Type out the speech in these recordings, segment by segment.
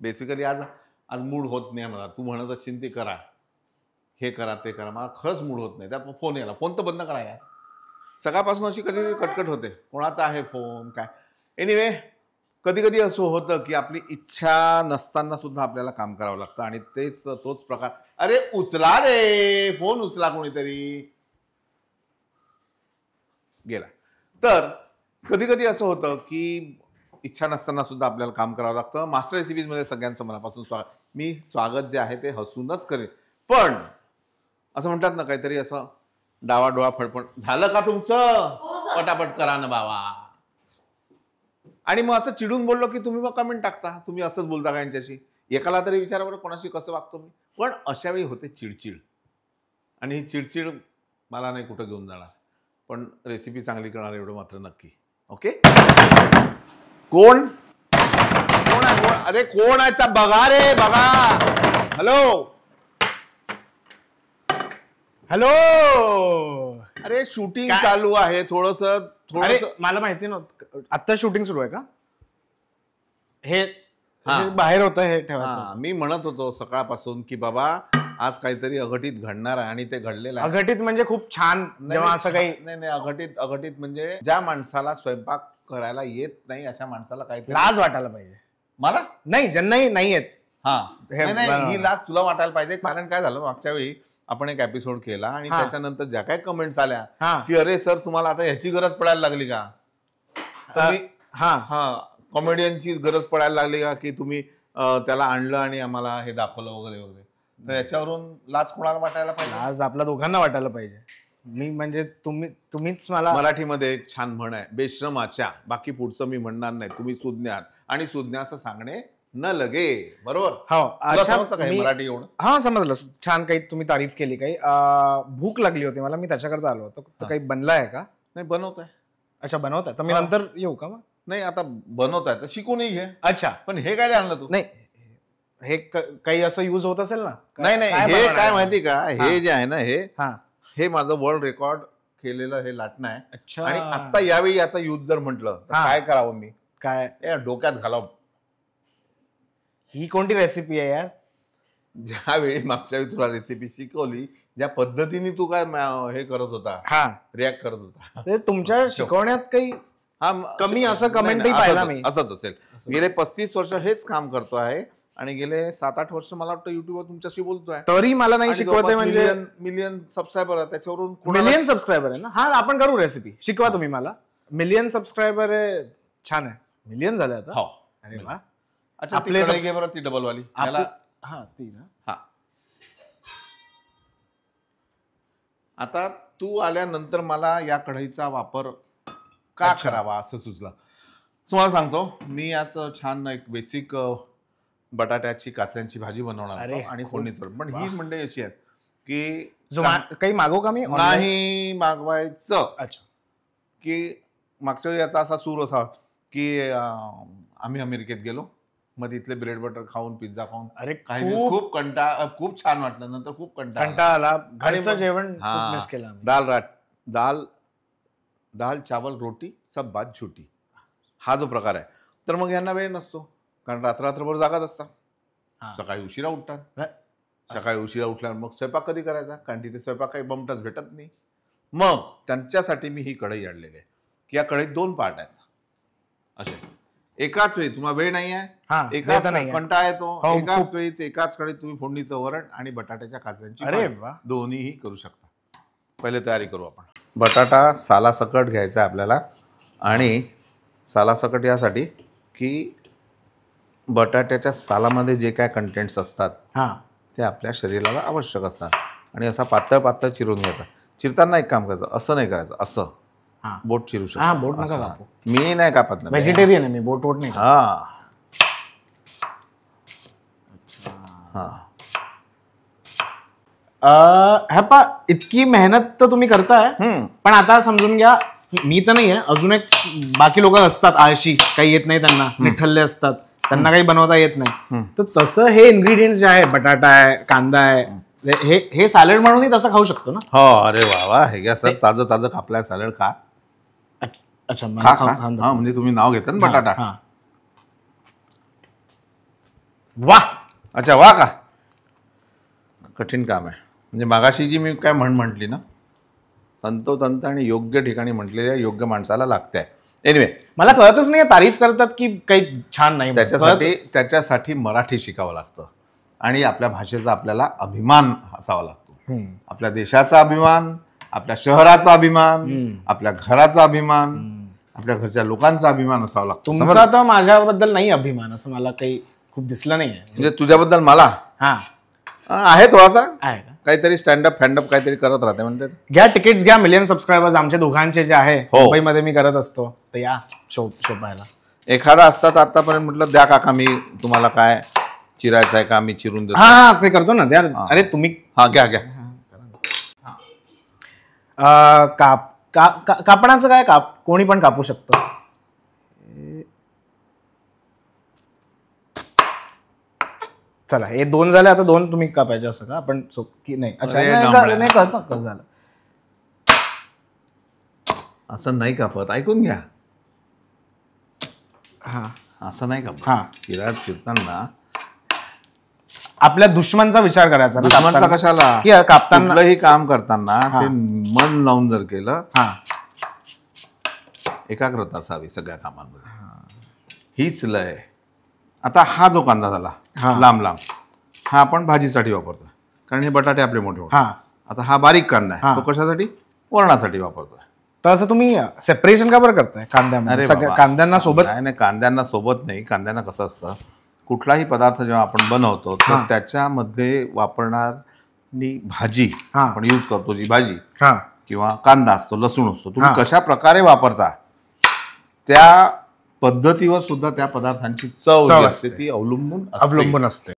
Basically आज आज mood होत नाही मला. तू म्हणत असशील ते करा, हे करा, ते करा. मला खरंच मूड होत नाही. त्या फोन यायला, फोन तर बंद करा यार. सकाळपासून अशी कधी कटकट होते, कोणाचा आहे फोन काय. एनिवे, कधी कधी असं होतं की आपली इच्छा नसताना सुद्धा आपल्याला काम करावं लागतं आणि तोच प्रकार. अरे उचला रे फोन, उचला कोणीतरी. गेला. तर कधी कधी असं होतं की इच्छा नसताना सुद्धा आपल्याला काम करावं लागतं. मास्टर रेसिपीज मध्ये सगळ्यांचं मनापासून स्वागत. मी स्वागत जे आहे ते हसूनच करेन, पण असं म्हणतात ना, काहीतरी असं डावा डोळा फडफड. झालं का तुमचं? पटापट करा ना बाबा. आणि मग असं चिडून बोललो की तुम्ही मग कमेंट टाकता, तुम्ही असंच बोलता का यांच्याशी. एकाला तरी विचारा बरं, कोणाशी कसं वागतो मी. पण अशा वेळी होते चिडचिड, आणि ही चिडचिड मला नाही कुठं घेऊन जाणार, पण रेसिपी चांगली करणार एवढं मात्र नक्की. ओके. कोण कोण आहे? कोण? अरे कोण आहे? बघा रे बघा. Hello hello. अरे शूटिंग चालू आहे. थोडस मला माहिती नव्हतं. आता शूटिंग सुरू आहे का? हे बाहेर होतं हे ठेवायचं. मी म्हणत होतो सकाळपासून की बाबा आज काहीतरी अघटित घडणार आहे, आणि ते घडलेलं आहे. अघटित म्हणजे खूप छान. जेव्हा असं काही नाही, अघटित म्हणजे ज्या माणसाला स्वयंपाक करायला येत नाही अशा माणसाला काहीतरी लाज वाटायला पाहिजे. मला नाही, ज्यांनाही नाही येत. नाही, ही लाज तुला वाटायला पाहिजे. कारण काय झालं, मागच्या वेळी आपण एक एपिसोड केला आणि त्याच्यानंतर ज्या काही कमेंट्स आल्या की अरे सर तुम्हाला आता ह्याची गरज पडायला लागली का, कॉमेडियनची गरज पडायला लागली का, की तुम्ही त्याला आणलं आणि आम्हाला हे दाखवलं वगैरे वगैरे. तर याच्यावरून लाज कोणाला वाटायला पाहिजे? लाज आपल्या दोघांना वाटायला पाहिजे. मी म्हणजे तुम्हीच मला. मराठीमध्ये एक छान म्हण आहे, बेश्रमाच्या. बाकी पुढचं मी म्हणणार नाही. तुम्ही सुज्ञात, आणि सुज्ञा असं सांगणे न लगे. बरोबर. मराठी एवढं समजलं. छान. काही तुम्ही तारीफ केली. काही भूक लागली होती मला, मी त्याच्याकरता आलो होतो. तर काही बनलाय का? नाही, बनवत आहे. अच्छा, बनवत आहे. तर मी नंतर येऊ का मग? नाही, आता बनवत आहे तर शिकूनही घे. अच्छा. पण हे काय आणलं तू? नाही, हे काही असं युज होत असेल ना? नाही, हे काय माहिती का, हे जे आहे ना, हे माझं वर्ल्ड रेकॉर्ड केलेलं हे लाटणं आहे. अच्छा. आणि आता यावेळी याचा यूज जर म्हटलं तर काय करावं मी? काय डोक्यात घालावं. ही कोणती रेसिपी आहे यार? ज्यावेळी मागच्या वेळी तुला रेसिपी शिकवली, ज्या पद्धतीने तू काय हे करत होता, रिॲक्ट करत होता, तुमच्या शिकवण्यात काही कमी असं कमेंटही पाहिला मी. असंच असेल. गेले 35 वर्ष हेच काम करतो आहे, आणि गेले 7-8 वर्ष मला वाटतं युट्यूबवर तुमच्याशी बोलतोय. तरी मला नाही शिकवत. म्हणजे मिलियन सबस्क्रायबर आहे, त्याच्यावरून मिलियन सबस्क्रायबर आहे ना? आपण करू रेसिपी. शिकवा तुम्ही मला. मिलियन सबस्क्रायबर आहे. छान आहे. मिलियन झाले आता. अरे वा. अच्छा, आपले बरं ती डबल वाली. ती ना. आता तू आल्यानंतर मला या कढईचा वापर का करावा असं सुचलं. तुम्हाला सांगतो, मी आज छान एक बेसिक बटाट्याची काचऱ्यांची भाजी बनवणार आहे आणि फोडणीचं. पण ही मंडळी अशी आहेत की काही मागवू का मी? नाही मागवायचं. अच्छा. की मागच्या वेळी याचा असा सूर असा की आम्ही अमेरिकेत गेलो, मग तिथले ब्रेड बटर खाऊन, पिझ्झा खाऊन, अरे काही दिवस खूप छान वाटलं. नंतर खूप कंटाळा आला. घरचं जेवण मिस केलं. दाल चावल रोटी सब बात छोटी, हा जो प्रकार आहे. तर मग यांना वेळ नसतो, कारण रात्रभर जागाच असतात. सकाळी उशिरा उठतात. सकाळी उशिरा उठल्यावर मग स्वयंपाक कधी करायचा, कारण तिथे स्वयंपाक काही बमटच भेटत नाही. मग त्यांच्यासाठी मी ही कढई आणलेली आहे, की या कढईत 2 पार्ट आहेत. असे एकाच वेळी तुम्हाला वेळ नाही आहे, एकाच कंटाळा येतो, एकाच वेळीच एकाच कढईत तुम्ही फोडणीचं वरण आणि बटाट्याच्या काचऱ्यांची दोन्हीही करू शकता. पहिले तयारी करू आपण. बटाटा सालासकट घ्यायचा आहे आपल्याला, आणि सालासकट यासाठी की बटाट्याच्या सालामध्ये जे काय कंटेंट्स असतात ते आपल्या शरीराला आवश्यक असतात. आणि असा पातळ पातळ चिरून घ्यायचा. चिरताना एक काम करायचं, असं नाही करायचं, असं बोट चिरू शकतो. बोट नका कापू. मी नाही कापत, व्हेजिटेरियन आहे मी, बोट नाही. इतकी मेहनत तर तुम्ही करताय, पण आता समजून घ्या, मी तर नाही आहे, अजून एक बाकी लोक असतात आळशी, काही येत नाही त्यांना, निठल्ले असतात, त्यांना काही बनवता येत नाही. तर तसं हे इन्ग्रेडियंट्स जे आहे, बटाटा आहे, कांदा आहे, हे सॅलड म्हणूनही तसं खाऊ शकतो ना? हो. अरे वा, हे घ्या सर, ताजं ताजं कापलाय सॅलड, खा. अच्छा, म्हणजे तुम्ही नाव घेता ना बटाटा. वा. अच्छा वा का कठीण काम आहे. म्हणजे मागाशी जी मी काय म्हटली ना तंतोतंत आणि योग्य ठिकाणी म्हटलेल्या योग्य माणसाला लागते. एनिवे मला कळतच नाही तारीफ करतात की काही छान नाही. त्याच्यासाठी मराठी शिकावं लागतं आणि आपल्या भाषेचा आपल्याला अभिमान असावा लागतो. आपल्या देशाचा अभिमान, आपल्या शहराचा अभिमान, आपल्या घराचा अभिमान, आपल्या घरच्या लोकांचा अभिमान असावा लागतो. तुमचा तर माझ्याबद्दल नाही अभिमान असं मला काही खूप दिसलं नाही. म्हणजे तुझ्याबद्दल मला हा आहे थोडासा. आहे का? काहीतरी स्टँडअप फॅन्डअप काहीतरी करत राहते म्हणते. घ्या तिकीट्स घ्या. मिलियन सबस्क्रायबर्स आमच्या दोघांचे जे आहे मुंबईमध्ये मी करत असतो तर या शो पाहायला. एखादा असतात आतापर्यंत म्हटलं द्या काका मी तुम्हाला काय चिरायचं आहे का मी चिरून देतो. हा ते करतो ना द्या. अरे तुम्ही हा घ्या घ्या. कापणाचं काय कोणी पण कापू शकतो. चला हे 2 झाले. आता 2 तुम्ही कापायचे असं का आपण की नाही. अच्छा नाही कळतं कसं झालं. असं नाही कापत ऐकून घ्या. हा असं नाही कापत. हा चिरताना आपल्या दुश्मनचा विचार करायचा ना. दुश्मनचा कशाला की कापताना कुठलंही काम करताना ते मन लावून जर केलं एकाग्रता असावी सगळ्या कामांमध्ये. हीच लय. आता हा जो कांदा झाला लांब लांब हा आपण भाजीसाठी वापरतोय कारण हे बटाटे आपले मोठे मोठे. आता हा बारीक कांदा आहे तो कशासाठी वरणासाठी वापरतोय. तर असं तुम्ही सेपरेशन का बरं करताय कांद्यामध्ये. सगळ्या कांद्यांना सोबत नाही कांद्यांना सोबत नाही. कांद्यांना कसं असतं कुठलाही पदार्थ जेव्हा आपण बनवतो तर त्याच्यामध्ये वापरणारी भाजी आपण यूज करतो जी भाजी किंवा कांदा असतो लसूण असतो तुम्ही कशा प्रकारे वापरता त्या पद्धतीवर सुद्धा त्या पदार्थांची चव असते ती अवलंबून असते.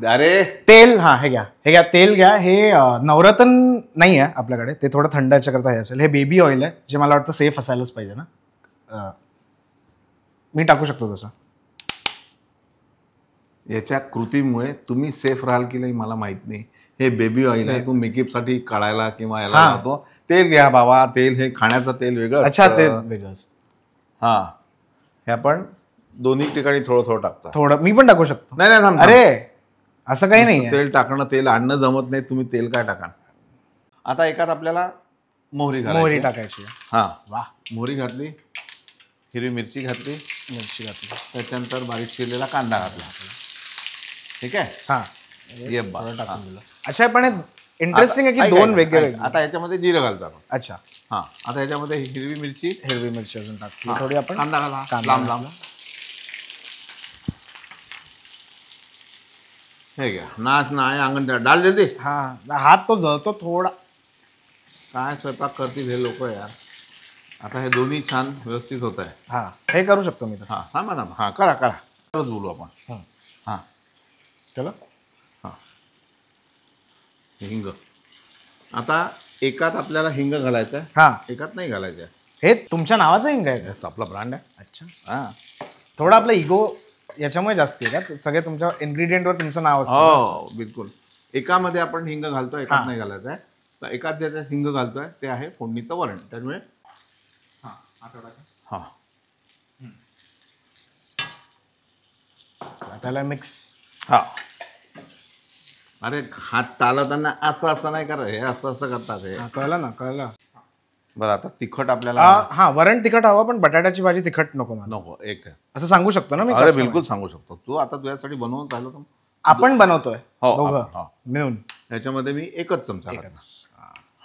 अरे तेल हे घ्या तेल घ्या. हे नवरत्न नाही आहे आपल्याकडे ते थोडं थंड याच्याकरता हे असेल. हे बेबी ऑइल आहे जे मला वाटतं सेफ असायलाच पाहिजे ना. मी टाकू शकतो तसं. याच्या कृतीमुळे तुम्ही सेफ राहाल की नाही मला माहित नाही. हे बेबी ऑइल आहे. तू मेकअपसाठी काढायला किंवा याला लावतो. तेल घ्या बाबा. तेल हे खाण्याचं तेल वेगळं. अच्छा तेल वेगळं असतं. हे आपण दोन्ही ठिकाणी थोडं थोडं टाकतो. थोडं मी पण टाकू शकतो. नाही अरे असं काही नाही. तेल टाकणं तेल आणणं जमत नाही. तुम्ही तेल काय टाका. आता एकात आपल्याला मोहरी टाकायची. वा मोहरी घातली. हिरवी मिरची घातली. त्याच्यानंतर बारीक चिरलेला कांदा घातला. ठीक आहे. ये टाकून दिलं. अच्छा पण इंटरेस्टिंग आहे की 2 वेगळे. आता याच्यामध्ये जिरं घालतो आपण. अच्छा आता याच्यामध्ये हिरवी मिरची अजून टाकली थोडी आपण. कांदा घाला लांब लांब. हे घ्या नाच नाही अंगण डाल जल्दी. हात तो जळतो थोडा. काय स्वयंपाक करतील हे लोक यार. आता हे दोन्ही छान व्यवस्थित होत आहे. हे करू शकतो मी. थांबा करा तरच बोलू आपण. चला हिंग. आता एकात आपल्याला हिंग घालायचं आहे. एकात नाही घालायचं आहे. हे तुमच्या नावाचं हिंग आहे का? आपला ब्रँड आहे. अच्छा थोडा आपला इगो याच्यामुळे जास्त आहे का. सगळे तुमच्या इन्ग्रेडियंटवर तुमचं नाव असतं. हो बिलकुल. एकामध्ये आपण हिंग घालतोय एकात नाही घालायचं आहे. तर एकात ज्याच्यात हिंग घालतोय ते आहे फोडणीचं वरण. त्यामुळे त्याला मिक्स. अरे हात चालवताना असं नाही करत. हे असं करतात. हे कळलं. बरं आता तिखट आपल्याला वरण तिखट हवं पण बटाट्याची भाजी तिखट नको. एक असं सांगू शकतो ना मी. अरे बिलकुल सांगू शकतो. तू आता तुझ्यासाठी बनवून चालू तर आपण बनवतोय मिळून. याच्यामध्ये मी एकच चमचा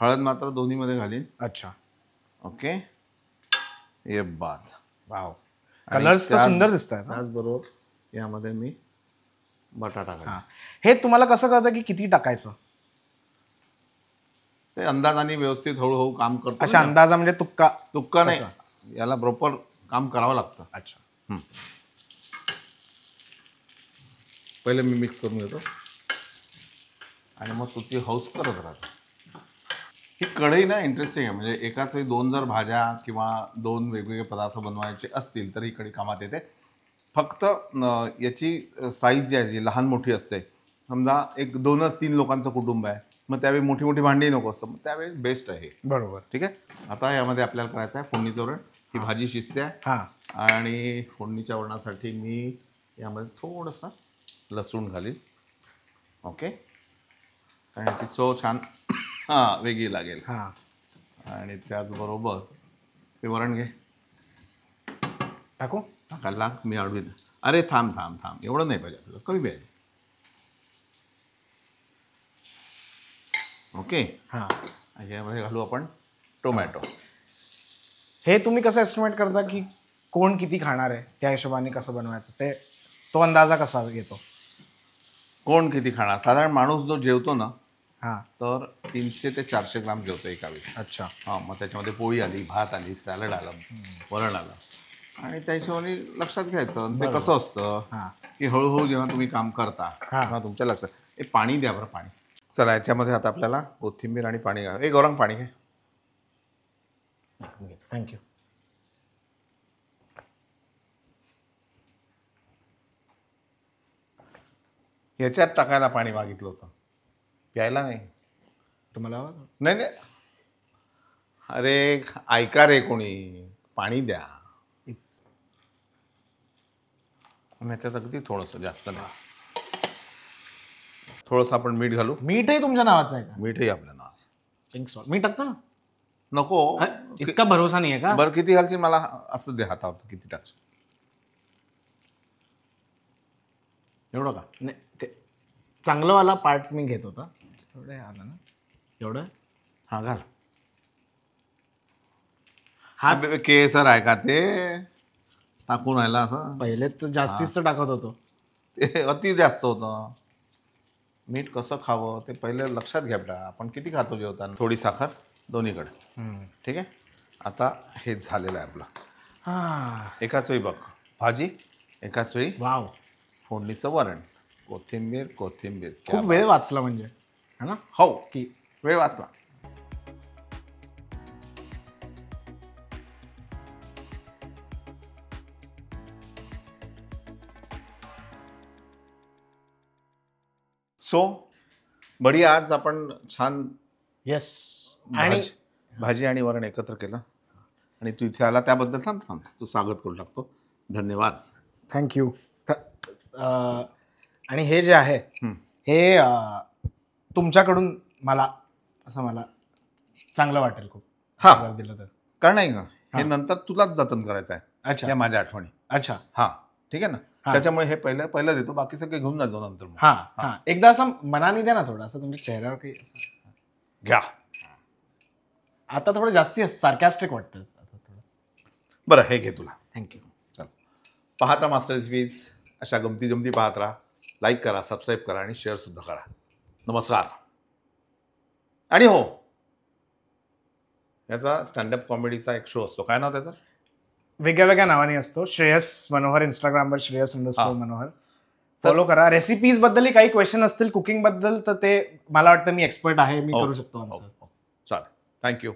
हळद मात्र दोन्हीमध्ये घालीन. अच्छा ओके. ये बात. वाव कलर्स तर सुंदर दिसत आहेत. त्याचबरोबर यामध्ये मी बटाटा घालीन. हे तुम्हाला कसं कळतं की किती टाकायचं. ते अंदाजाने व्यवस्थित हळूहळू काम करतो. अच्छा अंदाजा म्हणजे तुक्का नाही. याला प्रॉपर काम करावं लागतं. अच्छा पहिले मी मिक्स करून घेतो आणि मग तू ती हौस करत राहतो. ही कढई ना इंटरेस्टिंग आहे. म्हणजे एकाच वेळी 2 जर भाज्या किंवा 2 वेगवेगळे पदार्थ बनवायचे असतील तर ही कढई कामात येते. फक्त याची साईज जी आहे जी लहान मोठी असते. समजा 2-3 लोकांचं कुटुंब आहे मग त्यावेळी मोठी मोठी भांडी नको असतं. मग त्यावेळी बेस्ट आहे. बरोबर. ठीक आहे. आता यामध्ये आपल्याला करायचं आहे फोडणीचं वरण. ही भाजी शिजते आहे आणि फोडणीच्या वरणासाठी मी यामध्ये थोडंसं लसूण घालील. ओके. कारण याची चव छान हां वेगळी लागेल. हां. आणि त्याचबरोबर ते वरण घे. टाकू? टाकायला लाग, मी अडवीन. अरे थांब थांब थांब, एवढं नाही पाहिजे आपल्याला, कमी पाहिजे. ओके. हां. यामध्ये घालू आपण टोमॅटो. हे तुम्ही कसं एस्टिमेट करता की कोण किती खाणार आहे, त्या हिशोबाने कसं बनवायचं, ते तो अंदाजा कसा येतो? कोण किती खाणार? साधारण माणूस जो जेवतो ना, हां. तर 300 ते 400 ग्राम जेवतो एका वेळी. अच्छा. हां, मग त्याच्यामध्ये पोळी आली, भात आली, सॅलड आलं, वरण आलं. आणि त्या हिशोबाने लक्षात घ्यायचं. ते कसं असतं हां. की हळूहळू जेव्हा तुम्ही काम करता तेव्हा तुमच्या लक्षात हे पाणी द्या बरं, पाणी. चला, याच्यामध्ये आता आपल्याला कोथिंबीर आणि पाणी घाल. गौरंग पाणी घे. थँक्यू. ह्याच्यात टाकायला पाणी मागितलं होतं, प्यायला नाही. तुम्हाला नाही नाही, अरे ऐका रे कोणी, पाणी द्या. ह्याच्यात अगदी थोडंसं, जास्त नाही. थोडंसं आपण मीठ घालू. मीठही तुमच्या नावाचं आहे का? मीठही आपल्या नावाचं. पिंक सॉल्ट मी टाकतो ना. नको. इतका भरोसा नाही आहे का? बरं किती घालशील मला असं दे हातावर, किती टाकशील एवढं का? नाही, ते चांगलंवाला पार्ट मी घेत होता. थोडं आलं ना एवढं. हां घाल. हा केसर आहे का ते टाकून राहिला असं? पहिले तर जास्तीच टाकत होतो. ते अति जास्त होतं. मीठ कसं खावं ते पहिले लक्षात घ्या बेटा. आपण किती खातो जेवताना. थोडी साखर दोन्हीकडे. ठीक आहे. आता हे झालेलं आहे आपलं. हां. एकाच वेळी बघ, भाजी एकाच वेळी, वाव, फोडणीचं वरण, कोथिंबीर कोथिंबीर. खूप वेळ वाचला म्हणजे, है ना? हो, की वेळ वाचला. सो बढिया, आज आपण छान येस. आणि भाजी आणि वरण एकत्र केलं. आणि तू इथे आला त्याबद्दल थांब, तू स्वागत करू लागतो. धन्यवाद. थँक्यू. आणि हे जे आहे हे तुमच्याकडून मला चांगलं वाटेल खूप. हां, जर दिलं तर. का नाही का, हे नंतर तुलाच जतन करायचं आहे. अच्छा. या माझ्या आठवणी. अच्छा. हां, ठीक आहे ना. त्याच्यामुळे हे पहिलं देतो, बाकी सगळे घेऊन जातो नंतर. हां हां. एकदा असं मनाने द्या ना, थोडं असं तुमच्या चेहऱ्यावर काही असं. घ्या. आता थोडं जास्ती सार्कॅस्टिक वाटतं आता थोडं. बरं, हे घे तुला. थँक्यू. चल, पाहत राहा मास्टर रेसिपीज. अशा गमती जमती पाहत राहा. लाईक करा, सबस्क्राईब करा आणि शेअरसुद्धा करा. नमस्कार. आणि हो, याचा स्टँडअप कॉमेडीचा एक शो असतो. काय नाव त्याचं? वेगळ्या वेगळ्या नावाने असतो. श्रेयस मनोहर. इंस्टाग्रामवर श्रेयस__ मनोहर. फॉलो करा. रेसिपीज बद्दलही काही क्वेश्चन असतील कुकिंग बद्दल तर ते मला वाटतं मी एक्सपर्ट आहे, मी करू शकतो आन्सर. चालेल. थँक्यू.